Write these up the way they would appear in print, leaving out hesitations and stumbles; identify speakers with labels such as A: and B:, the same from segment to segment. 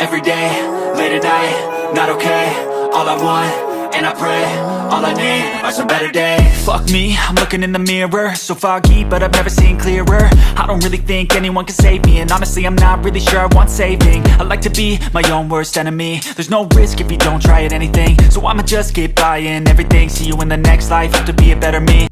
A: every day, late at night, not okay. All I want, and I pray, all I need are some better days. Fuck me, I'm looking in the mirror, so foggy, but I've never seen clearer. I don't really think anyone can save me, and honestly I'm not really sure I want saving. I like to be my own worst enemy. There's no risk if you don't try at anything, so I'ma just keep buying everything. See you in the next life, have to be a better me.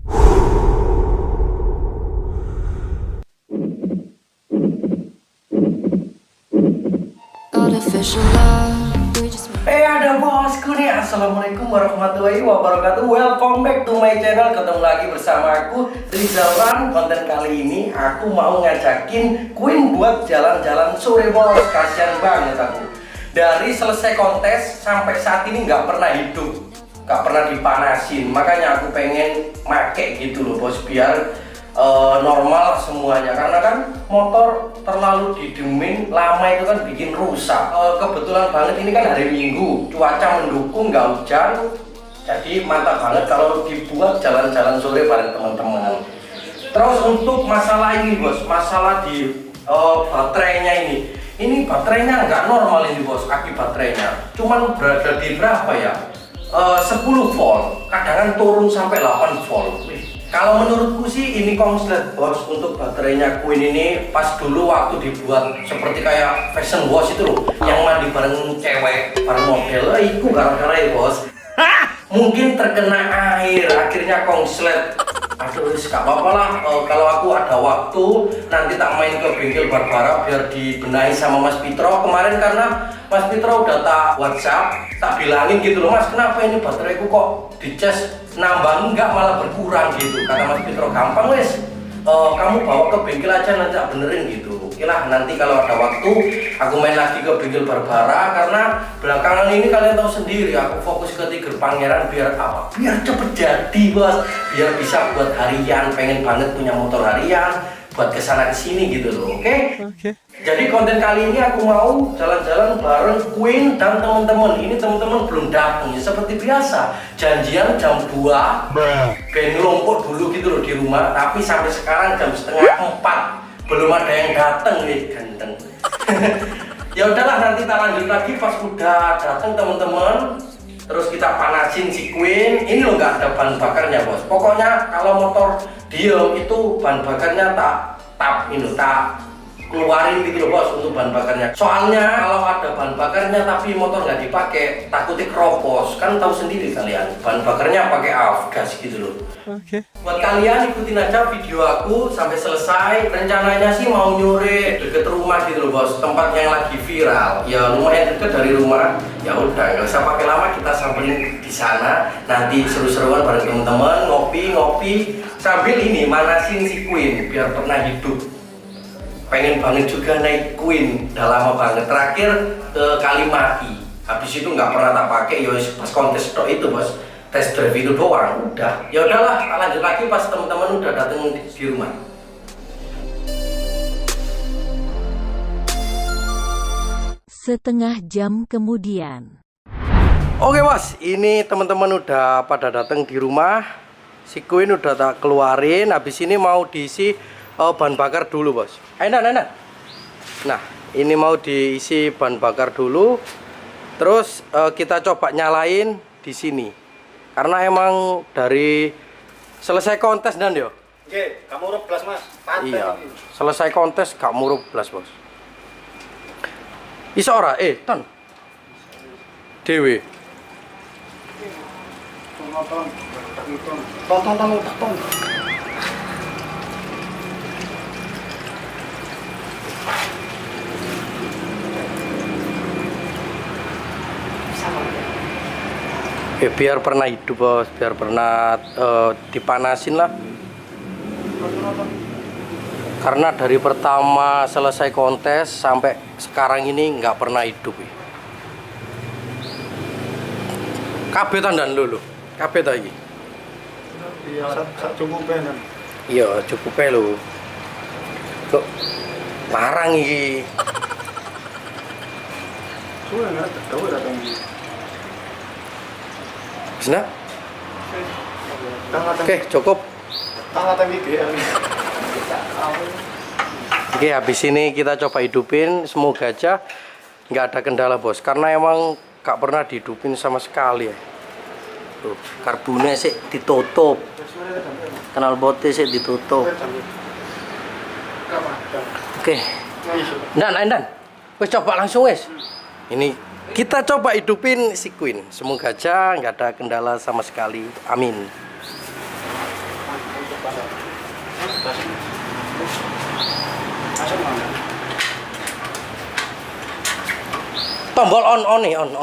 B: Artificial love, we just
C: Ada bosku nih, assalamualaikum warahmatullahi wabarakatuh. Welcome back to my channel. Ketemu lagi bersama aku Rizalwan. Konten kali ini aku mau ngajakin Queen buat jalan-jalan sore bos. Kasian banget aku. Dari selesai kontes sampai saat ini nggak pernah hidup, nggak pernah dipanasin. Makanya aku pengen make gitu loh bos, biar normal semuanya, karena kan motor terlalu didiemin lama itu kan bikin rusak. Kebetulan banget ini kan hari Minggu, cuaca mendukung, nggak hujan, jadi mantap banget kalau dibuat jalan-jalan sore bareng teman-teman. Terus untuk masalah ini bos, masalah di baterainya ini baterainya nggak normal ini bos, aki baterainya cuman berada di berapa ya, 10 volt, kadang turun sampai 8 volt. Kalau menurutku sih ini konslet bos untuk baterainya Queen ini. Pas dulu waktu dibuat seperti kayak fashion wash itu loh, yang mandi bareng cewek, bareng model, itu gara-gara ya bos. Mungkin terkena air, akhirnya konslet. Aduh, gak apa-apa lah, kalau aku ada waktu nanti tak main ke bengkel Barbara biar dibenahi sama Mas Pitro. Kemarin karena Mas Pitro udah tak WhatsApp, tak bilangin gitu loh, Mas kenapa ini bateraiku kok dicas nambah enggak malah berkurang gitu. Kata Mas Pitro, gampang wes, kamu bawa ke bengkel aja nanti tak benerin gitu. Oke lah, nanti kalau ada waktu aku main lagi ke bengkel Barbara, karena belakangan ini kalian tahu sendiri aku fokus ke Tiger Pangeran biar apa? Biar cepet jadi bos, biar bisa buat harian, pengen banget punya motor harian buat kesana kesini gitu loh. Oke? Jadi konten kali ini aku mau jalan-jalan bareng Queen dan teman-teman. Ini teman-teman belum datang ya, seperti biasa janjian jam 2 ben ngelompok dulu gitu loh di rumah, tapi sampai sekarang jam setengah 4 belum ada yang datang nih, ganteng. Ya udahlah, nanti kita lanjut lagi pas udah datang teman-teman. Terus kita panasin si Queen. Ini loh nggak ada ban bakarnya bos. Pokoknya kalau motor diem itu ban bakarnya tak keluarin gitu loh bos untuk ban bakarnya. Soalnya kalau ada ban bakarnya tapi motor nggak dipakai, takutnya keropos. Kan tahu sendiri kalian, ban bakarnya pakai afgas gitu loh. Buat kalian ikutin aja video aku sampai selesai. Rencananya sih mau nyore deket rumah gitu loh bos, tempat yang lagi viral. Ya lumayan deket dari rumah. Ya udah, nggak usah pakai lama, kita samperin di sana. Nanti seru-seruan bareng teman-teman, ngopi sambil ini manasin si Queen biar pernah hidup. Pengen banget juga naik Queen, udah lama banget. Terakhir ke Kalimati, habis itu nggak pernah tak pakai. Ya pas kontes itu bos, test drive itu doang. Udah, ya udahlah, kita lanjut lagi pas teman-teman udah datang di rumah.
D: Setengah jam kemudian.
C: Oke bos, ini teman-teman udah pada datang di rumah. Si Queen udah tak keluarin. Habis ini mau diisi bahan bakar dulu bos. Ayo nah. Nah ini mau diisi bahan bakar dulu. Terus kita coba nyalain di sini. Karena emang dari selesai kontes dan yo.
E: Oke, kamu urut belas mas. Pantai.
C: Iya. Selesai kontes gak murup belas bos. Iso ora? Ton. Dewe. Ton. Ya biar pernah hidup bos, biar pernah dipanasin lah. Karena dari pertama selesai kontes sampai sekarang ini nggak pernah hidup ya. Kabeh tandan lho. Kabeh ta iki.
E: Iya, sak cukupe nang.
C: Iya, cukupe lho. Kok larang iki.
E: Suwe nggak tahu datang.
C: Nah. Oke, cukup. Oke, habis ini kita coba hidupin, semoga aja nggak ada kendala bos, karena emang gak pernah dihidupin sama sekali ya. Tuh, karbonnya sih ditutup, knalpotnya sih ditutup. Oke, Dan, wes coba langsung wes. Ini kita coba hidupin si Queen. Semoga aja nggak ada kendala sama sekali. Amin. Tombol on nih, on.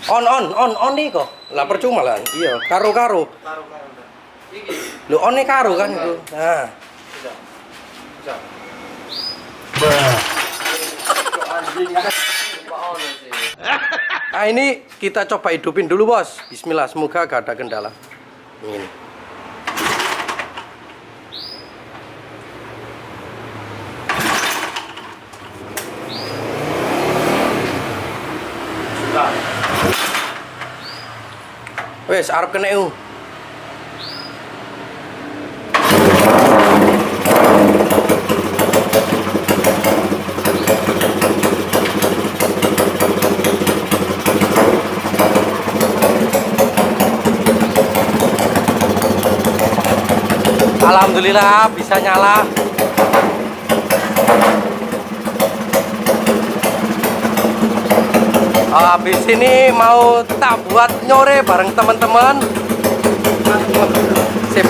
C: On nih kok. Lah percuma lah. Iya, karo. Lu on nih karo kan itu. Nah. Nah ini kita coba hidupin dulu bos. Bismillah, semoga gak ada kendala. Ini. Wes, arep kena u. Alhamdulillah bisa nyala. Habis ini mau tak buat nyore bareng teman-teman. Sip.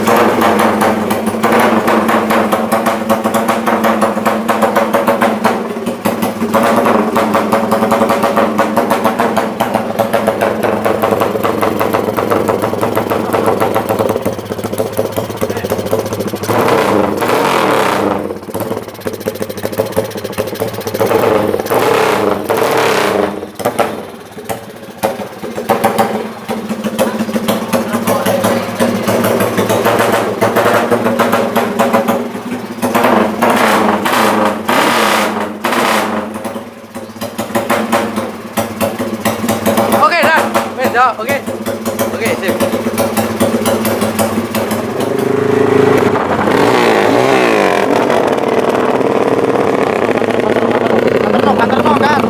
C: Oke, sip.
E: Kantor kan.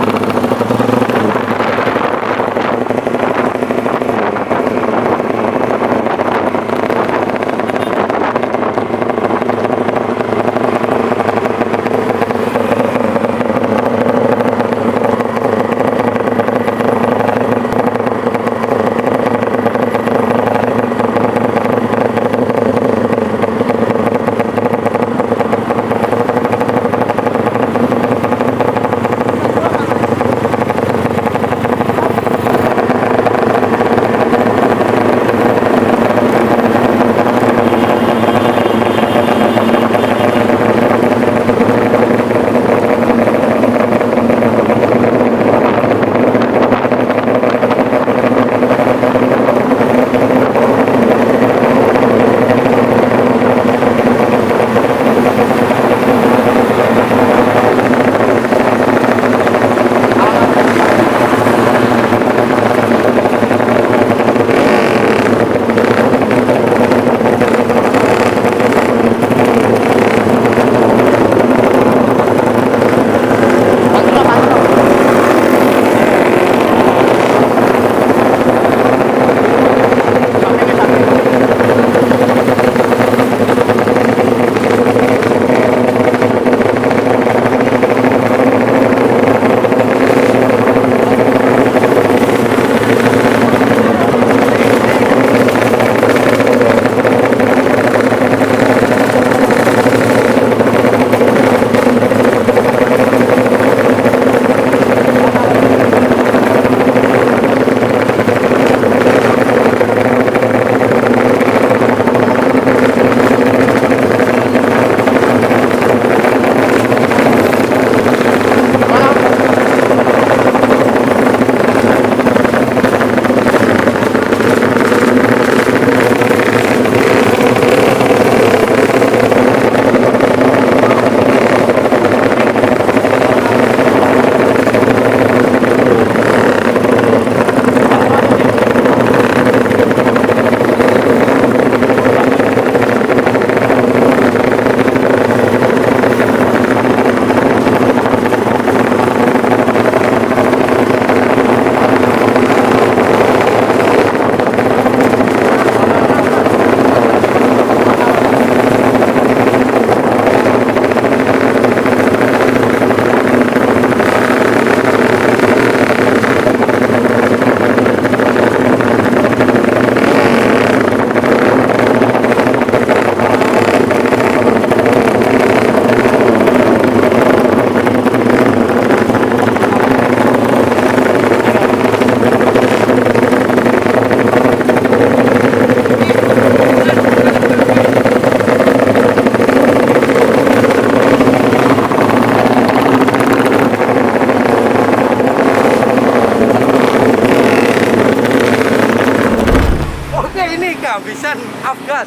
C: ini kehabisan afgas.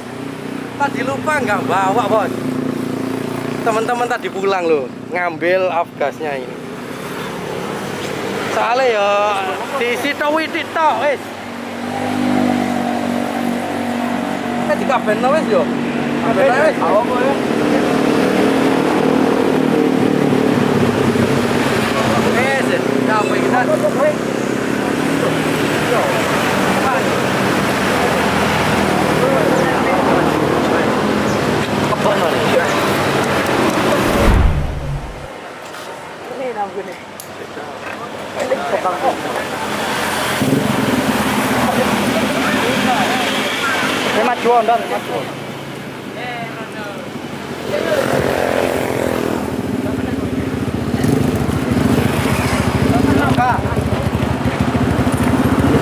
C: Tadi lupa nggak bawa bos. Teman-teman tadi pulang loh, ngambil afgasnya ini. Soalnya ya diisi widik tok wis. Dikabeno wis yo. Kabeno wis. Wis, capek kita. Majuan dan majuan.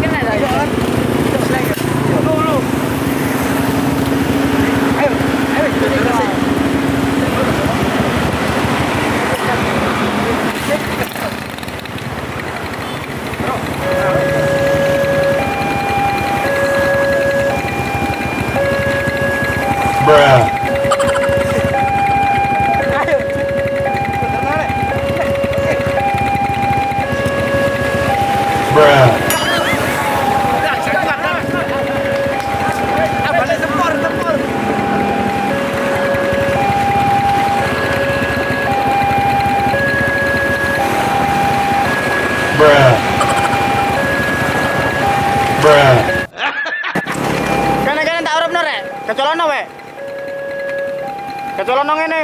E: Kene tak urupno rek. Kecolono we. Kecolono ngene.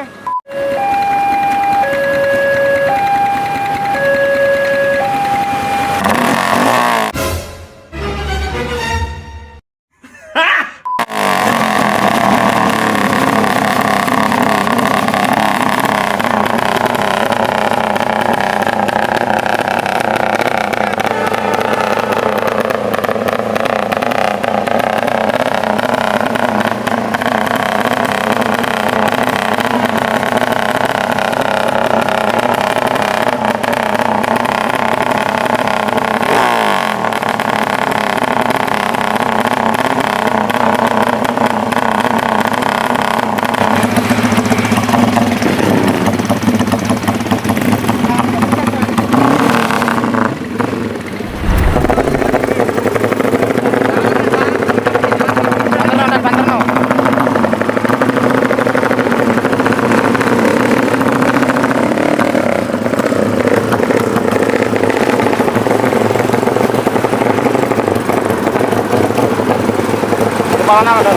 E: Kepala ada.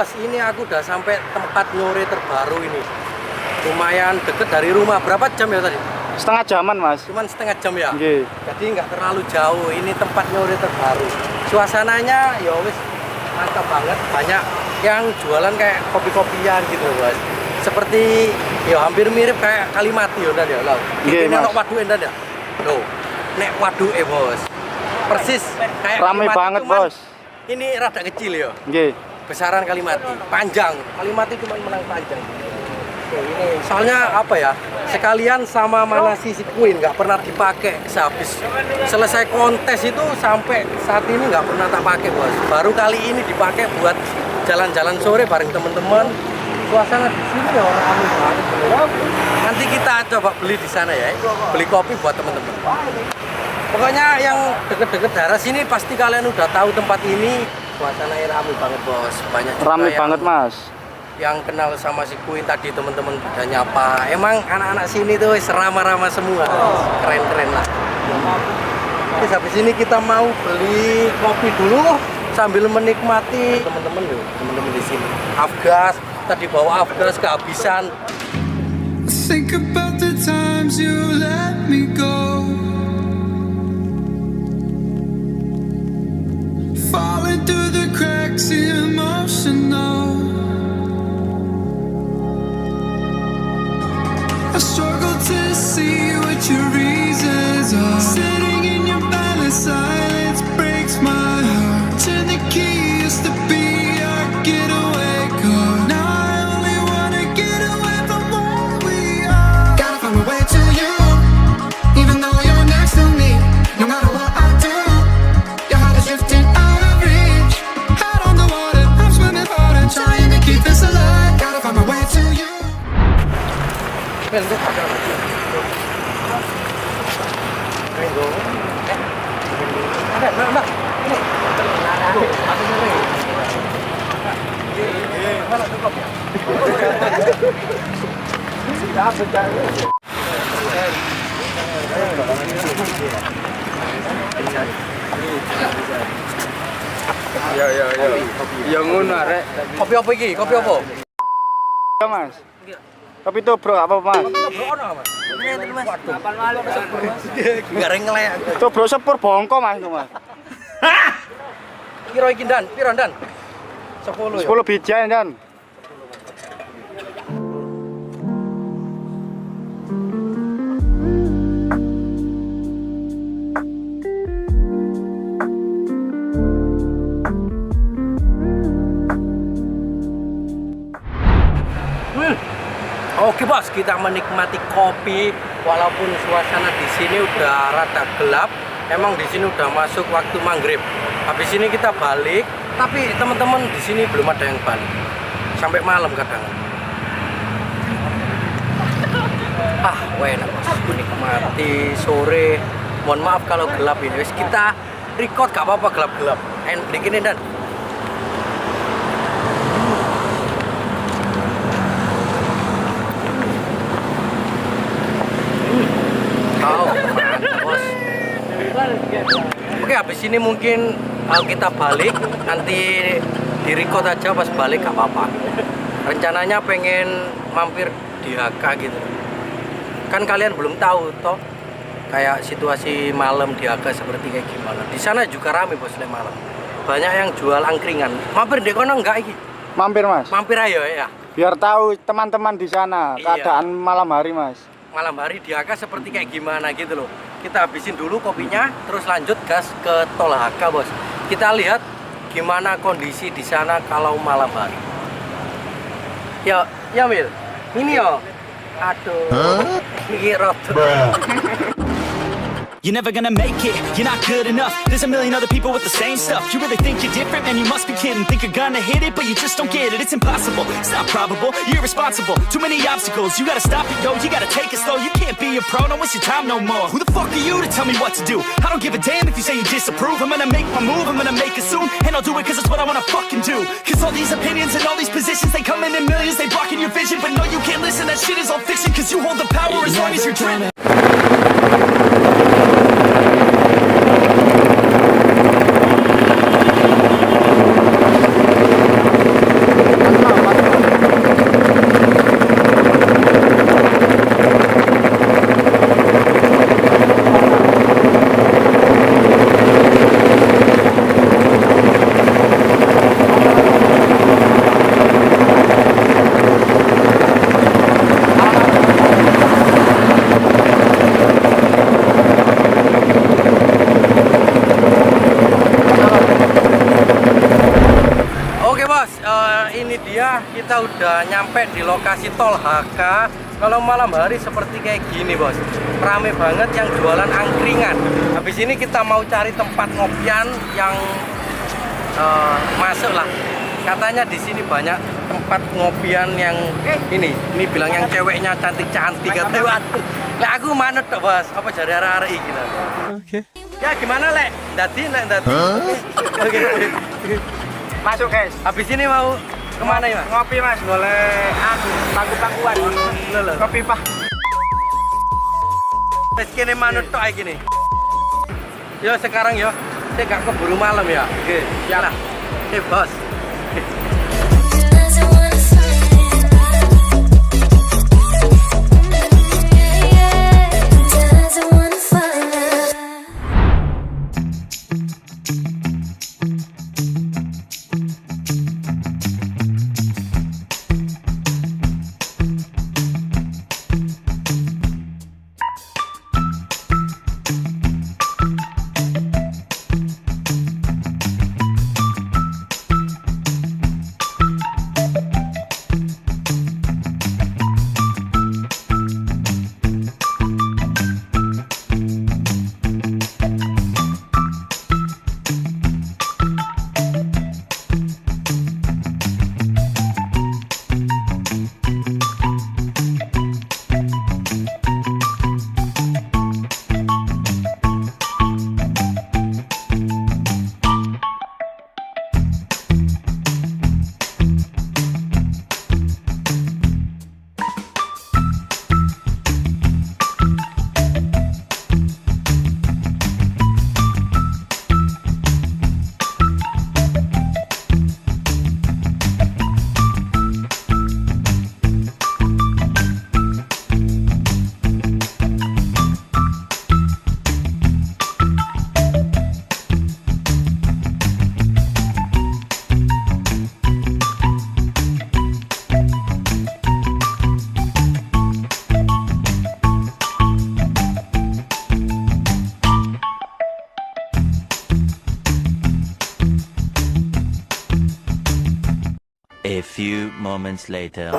C: Ini aku udah sampai tempat nyore terbaru ini. Lumayan deket dari rumah. Berapa jam ya tadi?
E: Setengah jaman mas.
C: Cuman setengah jam ya?
E: Nggih.
C: Jadi nggak terlalu jauh. Ini tempat nyore terbaru. Suasananya ya wis mantap banget. Banyak yang jualan kayak kopi-kopian gitu bos. Seperti ya hampir mirip kayak Kalimati ya ya lo.
E: Nggih mas.
C: Nek waduk endan ya? Loh, nek waduk bos. Persis kayak
E: ramai banget
C: cuman
E: bos.
C: Ini rada kecil ya?
E: Nggih.
C: Besaran Kalimati, panjang. Kalimati cuma menang panjang. Ini soalnya apa ya? Sekalian sama mana sisi Queen nggak pernah dipakai sehabis selesai kontes itu sampai saat ini nggak pernah tak pakai bos. Baru kali ini dipakai buat jalan-jalan sore bareng teman-teman. Suasana di sini ya orang ramai banget. Nanti kita coba beli di sana ya, beli kopi buat teman-teman. Pokoknya yang deket-deket daerah sini pasti kalian udah tahu tempat ini. Suasananya ramai banget bos, banyak juga
E: Ramai
C: yang,
E: banget mas.
C: yang kenal sama si Queen tadi teman-teman pada nyapa. Emang anak-anak sini tuh ramah-ramah semua, keren-keren lah. Terus habis ini kita mau beli kopi dulu, sambil menikmati teman-teman di sini. Afgas, tadi bawa Afgas kehabisan.
F: Think about the times you let me go, falling through the cracks, emotional. I struggle to see what your reasons are. Sitting in your balance, silence breaks my heart. Turn the key, used to be our getaway car. Now I only wanna get away from where we are. Gotta find my way to you, even though you're next to me. No matter what I do, your heart is drifting out of reach. Out on the water, I'm swimming hard and trying to keep this alive. Gotta find my way to you.
E: Ya ngono arek.
C: Kopi apa iki? Kopi apa?
E: Ya Mas. Kopi tubruk apa Mas?
C: Gareng ngelek.
E: Tubruk sepur bongko Mas itu Mas.
C: Kira iki Dan, piro Dan? 10 ya.
E: 10 biji Dan.
C: Oke bos, kita menikmati kopi walaupun suasana di sini udah rada gelap. Emang di sini udah masuk waktu maghrib. Habis ini kita balik, tapi teman-teman di sini belum ada yang balik. Sampai malam kadang. Enak bos, menikmati sore. Mohon maaf kalau gelap ini. Wes kita record gak apa-apa gelap-gelap. Dikit nih Dan. Bos. Oke, habis ini mungkin kita balik, nanti di record aja pas balik gak apa-apa. Rencananya pengen mampir di HK gitu. Kan kalian belum tahu toh kayak situasi malam di HK seperti kayak gimana. Di sana juga rame bos le malam. Banyak yang jual angkringan. Mampir di kono enggak iki?
E: Mampir Mas.
C: Mampir ayo ya.
E: Biar tahu teman-teman di sana keadaan malam hari Mas.
C: Malam hari di HK seperti kayak gimana gitu loh. Kita habisin dulu kopinya, terus lanjut gas ke tol HK bos. Kita lihat gimana kondisi di sana kalau malam hari. Ya Mil, ini yo. Aduh, ini rotu.
A: You're never gonna make it, you're not good enough. There's a million other people with the same stuff. You really think you're different? Man, you must be kidding. Think you're gonna hit it, but you just don't get it. It's impossible, it's not probable, you're irresponsible. Too many obstacles, you gotta stop it, yo. You gotta take it slow, you can't be a pro. Don't waste your time no more. Who the fuck are you to tell me what to do? I don't give a damn if you say you disapprove. I'm gonna make my move, I'm gonna make it soon. And I'll do it cause it's what I wanna fucking do. Cause all these opinions and all these positions, they come in millions, they blocking your vision. But no, you can't listen, that shit is all fiction. Cause you hold the power as long as you're dreaming.
C: Kita udah nyampe di lokasi tol HK. Kalau malam hari seperti kayak gini bos, rame banget yang jualan angkringan. Habis ini kita mau cari tempat ngopian yang masuk lah. Katanya di sini banyak tempat ngopian yang ini bilang yang ceweknya cantik-cantik katanya. Lah aku manut tuh bos, apa jari arah-arah iki lah. Oke. Ya gimana lek? Dadi. Oke.
E: Masuk guys.
C: Habis ini mau kemana ya?
E: Ngopi Mas, boleh pangku-pangkuan. Kopi Pak.
C: Wes kene manut tok iki nih. Yo sekarang yo Saya gak keburu malam ya. Oke, siap. Bos.
B: Doesn't wanna fight. Doesn't wanna fight.
G: A few moments later.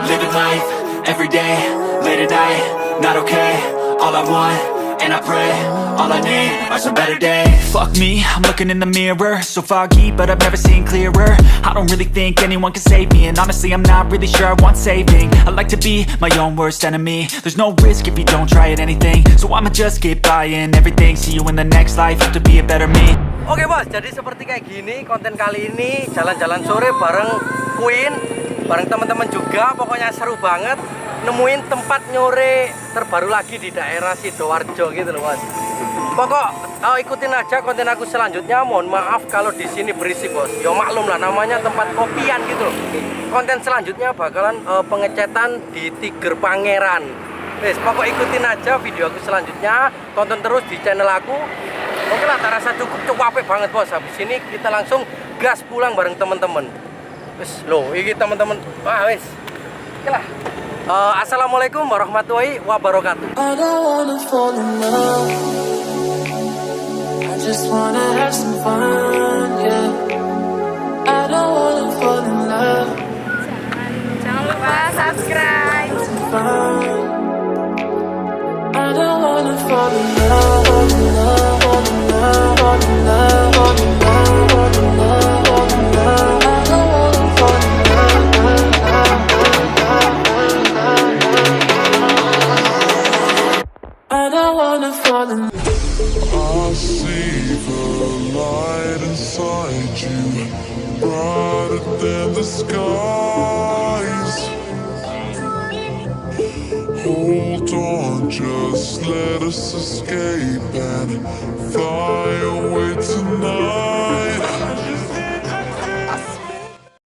A: Living life, everyday, late at night, not okay. All I want, and I pray, all I need are some better days. Fuck me, I'm looking in the mirror, so foggy, but I've never seen clearer. I don't really think anyone can save me, and honestly I'm not really sure I want saving. I like to be my own worst enemy. There's no risk if you don't try at anything, so I'ma just keep buying everything. See you in the next life, have to be a better me.
C: Oke bos, jadi seperti kayak gini konten kali ini jalan-jalan sore bareng Queen, bareng teman-teman juga, pokoknya seru banget. Nemuin tempat nyore terbaru lagi di daerah Sidoarjo gitu loh bos. Pokok ikutin aja konten aku selanjutnya. Mohon maaf kalau di sini berisik bos. Ya maklum lah, namanya tempat kopian gitu loh. Konten selanjutnya bakalan pengecetan di Tiger Pangeran. Wes, pokok ikutin aja video aku selanjutnya. Tonton terus di channel aku. Oke lah, tak rasa cukup apik banget bos. Habis ini kita langsung gas pulang bareng teman-teman. Wes, loh, ini teman-teman. Wah, wes. Oke lah. Assalamualaikum warahmatullahi wabarakatuh.
F: I don't wanna fall in love. I just wanna have some fun, yeah. I don't wanna fall in love.
E: Jangan lupa subscribe.
F: I don't wanna fall in love, fall in love, fall in love, fall in love, fall in love, fall in love, fall in love. I don't wanna fall in love, I don't wanna fall in love.
H: I see the light inside you, brighter than the skies. Hold on, just let us escape and fly away tonight.